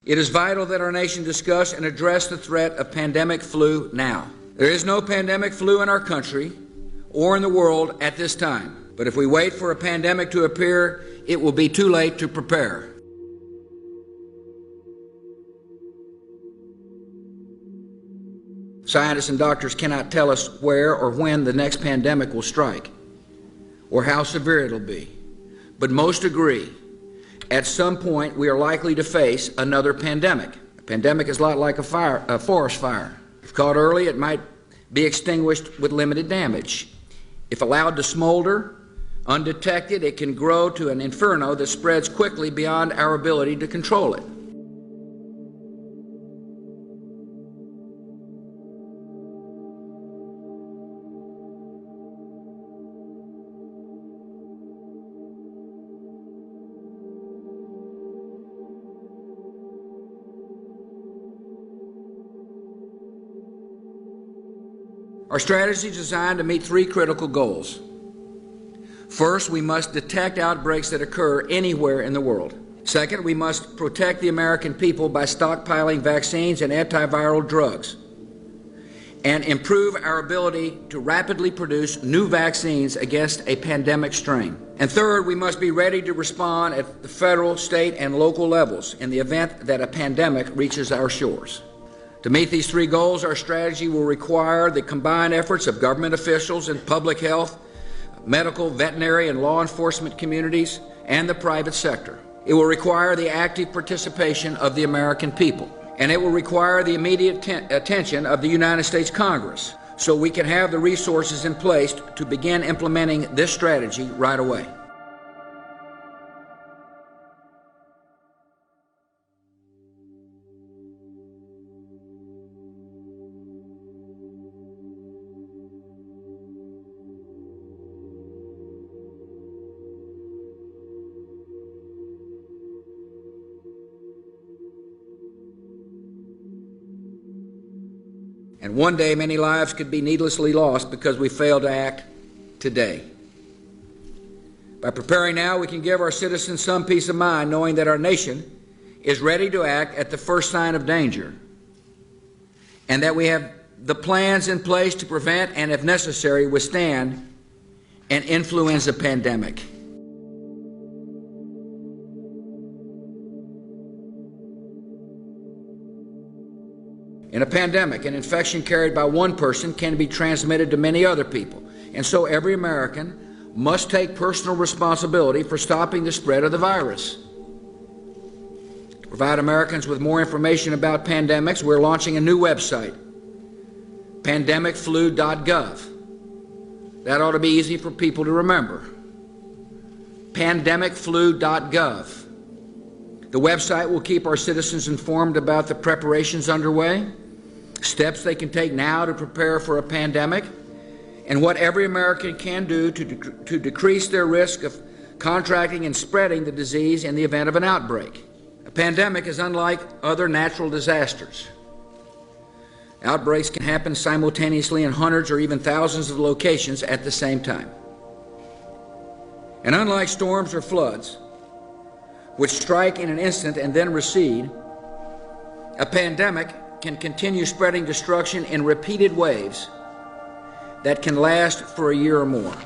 It is vital that our nation discuss and address the threat of pandemic flu now. There is no pandemic flu in our country or in the world at this time. But if we wait for a pandemic to appear, it will be too late to prepare. Scientists and doctors cannot tell us where or when the next pandemic will strike or how severe it'll be. But most agree at some point we are likely to face another pandemic. A pandemic is a lot like a forest fire. If caught early, it might be extinguished with limited damage. If allowed to smolder undetected, it can grow to an inferno that spreads quickly beyond our ability to control it. Our strategy is designed to meet three critical goals. First, we must detect outbreaks that occur anywhere in the world. Second, we must protect the American people by stockpiling vaccines and antiviral drugs and improve our ability to rapidly produce new vaccines against a pandemic strain. And third, we must be ready to respond at the federal, state, and local levels in the event that a pandemic reaches our shores. To meet these three goals, our strategy will require the combined efforts of government officials and public health, medical, veterinary, and law enforcement communities, and the private sector. It will require the active participation of the American people, and it will require the immediate attention of the United States Congress, so we can have the resources in place to begin implementing this strategy right away. And one day, many lives could be needlessly lost because we failed to act today. By preparing now, we can give our citizens some peace of mind, knowing that our nation is ready to act at the first sign of danger, and that we have the plans in place to prevent and, if necessary, withstand an influenza pandemic. In a pandemic, an infection carried by one person can be transmitted to many other people, and so every American must take personal responsibility for stopping the spread of the virus. To provide Americans with more information about pandemics, we're launching a new website, pandemicflu.gov. That ought to be easy for people to remember. Pandemicflu.gov. The website will keep our citizens informed about the preparations underway, steps they can take now to prepare for a pandemic, and what every American can do to decrease their risk of contracting and spreading the disease in the event of an outbreak. A pandemic is unlike other natural disasters. Outbreaks can happen simultaneously in hundreds or even thousands of locations at the same time. And unlike storms or floods, which strike in an instant and then recede, a pandemic can continue spreading destruction in repeated waves that can last for a year or more.